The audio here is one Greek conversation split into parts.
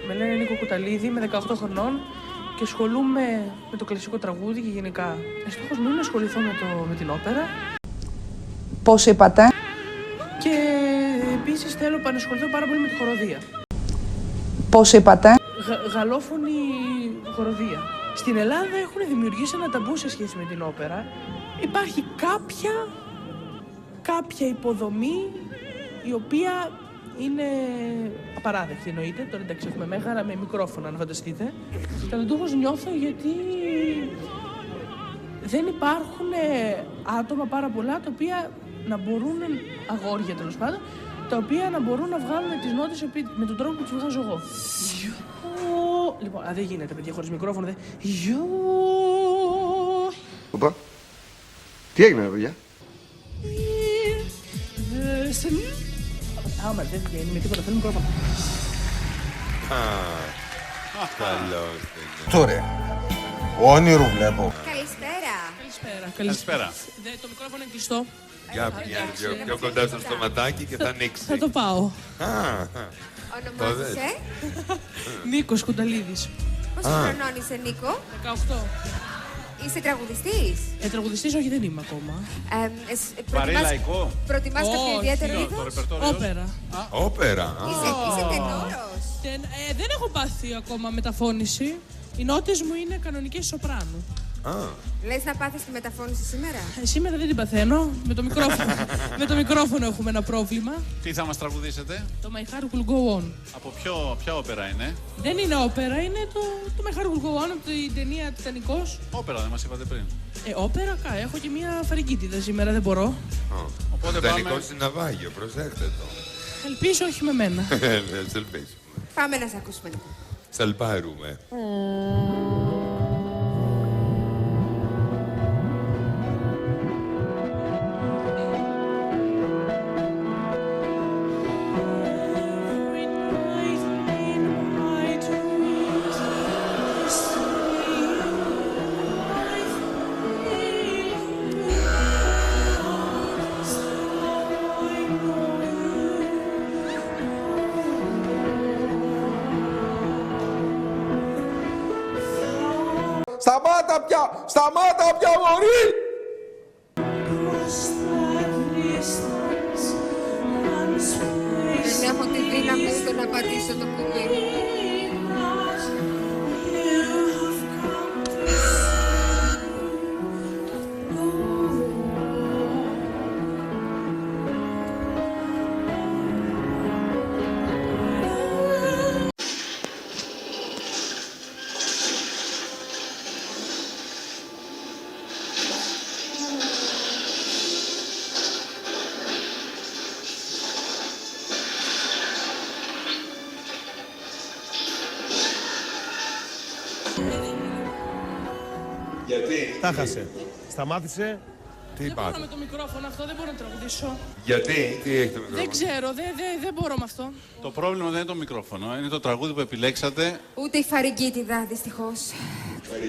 Με λένε Νίκο Κουταλίδη, είμαι 18 χρονών και ασχολούμαι με το κλασικό τραγούδι και γενικά. Στόχος μου είναι να ασχοληθώ με την όπερα. Πώς είπατε? Και επίσης θέλω να ασχοληθώ πάρα πολύ με τη χοροδία. Πώς είπατε? Γαλλόφωνη χοροδία. Στην Ελλάδα έχουν δημιουργήσει ένα ταμπού σε σχέση με την όπερα. Υπάρχει κάποια υποδομή η οποία είναι απαράδεκτη, εννοείται. Τώρα εντάξει, έχουμε μέγαρα με μικρόφωνα, να φανταστείτε. Ταλαντούχος νιώθω γιατί δεν υπάρχουν άτομα πάρα πολλά τα οποία να μπορούν, αγόρια τέλος πάντων, τα οποία να μπορούν να βγάλουν τις νότες με τον τρόπο που τις βγάζω εγώ. Λοιπόν, δεν γίνεται παιδιά χωρίς μικρόφωνο, δεν. Οπα, τι έγινε παιδιά? Άμα δεν βγαίνει με τίποτα, θέλω μικρόφωνο. Καλώς. Τώρα, όνειρο βλέπω. Καλησπέρα. Το μικρόφωνο είναι κλειστό. Για πιο κοντά στο στοματάκι και θα ανοίξει. Θα το πάω. Ονομάζεσαι? Νίκος Κουταλίδης. Πόσο χρονών είσαι, Νίκο? 18. Είσαι τραγουδιστής? Τραγουδιστής όχι, δεν είμαι ακόμα. Παρελαϊκό. Προτιμάς κάποιο ιδιαίτερο είδος? Όπερα. Όπερα. Είσαι τενόρος? Δεν έχω πάθει ακόμα μεταφώνηση. Οι νότες μου είναι κανονικές σοπράνου. Λες να πάθεις τη μεταφώνηση σήμερα? Σήμερα δεν την παθαίνω. Με το μικρόφωνο έχουμε ένα πρόβλημα. Τι θα μας τραγουδήσετε? Το My Heart Will Go On. Από ποια όπερα είναι? Δεν είναι όπερα, είναι το My Heart Will Go On από την ταινία Τιτανικός. Όπερα δεν μας είπατε πριν. Όπερα, έχω και μια φαρικίτιδα σήμερα, δεν μπορώ. Οπότε Τιτανικός στην ναυάγιο, προσέχτε το. Ελπίζω όχι με μένα. Σε ελπίζουμε. Πάμε να σε ακούσουμε. Σε ελπάρουμε. Σταμάτα πια μωρή! Δεν έχω τη δύναμη στο να πατήσω το κουμπί. Γιατί? Τα χάσε. Σταμάτησε. Τι Δεν μπορώ είπατε? με το μικρόφωνο αυτό, δεν μπορώ να τραγουδήσω. Γιατί? Τι έχει το μικρόφωνο? Δεν ξέρω, δεν μπορώ με αυτό. Το πρόβλημα δεν είναι το μικρόφωνο, είναι το τραγούδι που επιλέξατε. Ούτε η φαρικίτιδα, δυστυχώς.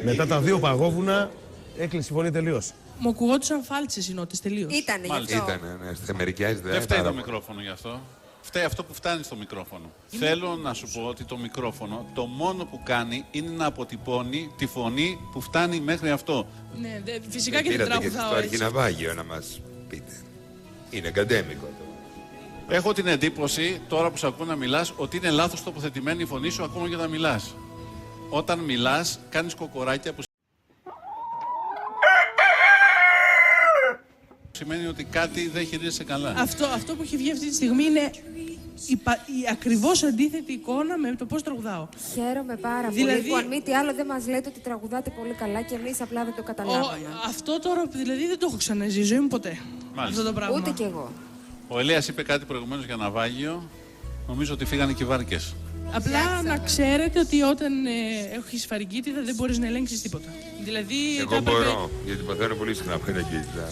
Μετά τα δύο παγόβουνα έκλεισε η φωνή τελείως. Μου ακουγόντουσαν φάλτσες οι νότες τελείως. Ήτανε γι' Μάλιστα. αυτό. Ήτανε, ναι, στις Αμερικές Δεν φταίει το πάρα πολύ. μικρόφωνο γι' αυτό. Φταίει αυτό που φτάνει στο μικρόφωνο. Θέλω να σου πω ότι το μικρόφωνο το μόνο που κάνει είναι να αποτυπώνει τη φωνή που φτάνει μέχρι αυτό. Ναι, φυσικά και δεν Πήρατε και στο τραγουδάω έτσι. αρχιναβάγιο να μας πείτε. Είναι ακαδέμικο το. Έχω την εντύπωση, τώρα που σε ακούω να μιλάς, ότι είναι λάθος τοποθετημένη η φωνή σου ακόμα και όταν μιλάς. Όταν μιλάς, κάνεις κοκοράκια που σημαίνει ότι κάτι δεν χειρίζεσαι καλά. Αυτό που έχει βγει αυτή τη στιγμή είναι η ακριβώς αντίθετη εικόνα με το πώς τραγουδάω. Χαίρομαι πάρα Δηλαδή- πολύ που αν μη τι άλλο δεν μας λέτε ότι τραγουδάτε πολύ καλά και εμείς απλά δεν το καταλάβαμε. Αυτό τώρα δηλαδή δεν το έχω ξαναζήσει ζωή μου ποτέ. Μάλιστα. Αυτό το πράγμα. Ούτε κι εγώ. Ο Ελέας είπε κάτι προηγουμένως για ναυάγιο. Νομίζω ότι φύγανε και οι βάρκες. Απλά να ξέρετε ότι όταν έχεις φαρικίτιδα δεν μπορείς να ελέγξεις τίποτα. Δηλαδή. Εγώ μπορώ, γιατί παθαίνω πολύ συχνά φαρικίτιδα.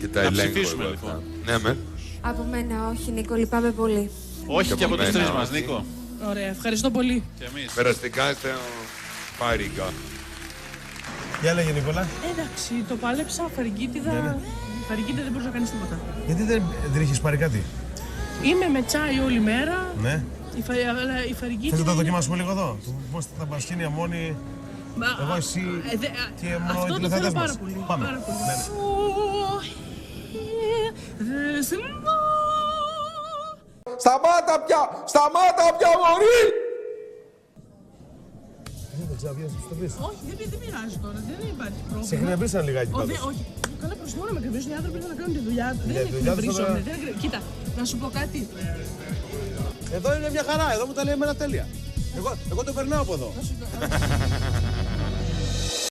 Και τα Να ελέγχω ψηφίσουμε, εγώ λοιπόν. αυτά. Ναι, με. Από μένα όχι, Νίκο, λυπάμαι πολύ. Όχι και από τους μένα, τρεις μας, όχι. Νίκο. Ωραία, ευχαριστώ πολύ. Και εμείς. Περαστικά στο Πάρικα. Για λέγε Νικόλα. Εντάξει, το πάλεψα, φαρικίτιδα. Φαρικίτιδα δεν μπορούσα να κάνεις τίποτα. Γιατί δεν είχες πάρει κάτι? Είμαι με τσάι όλη μέρα. Ναι. Η φαρική. Θες να το δοκιμάσουμε λίγο εδώ. Πώς θα μας γίνει αμμόνι. Εγώ, εσύ και μόνο οι τηλεθεατές μας. Πάρα πολύ. Πάμε. Πάρα πολύ. Ναι, ναι. Σταμάτα πια! Σταμάτα πια, μωρή! Όχι, δεν πειράζει τώρα, δεν υπάρχει πρόβλημα. Σε εκνευρίσαν λιγάκι πάντως. Όχι, καλά προσφέρω να με εκνευρίσουν, οι άνθρωποι ήρθαν να κάνουν τη δουλειά του. Δεν δουλειά τους εκνευρίσουν. τώρα. Κοίτα, να σου πω κάτι. Εδώ είναι μια χαρά, εδώ μου τα λέει εμένα τέλεια. Εγώ το περνάω από εδώ.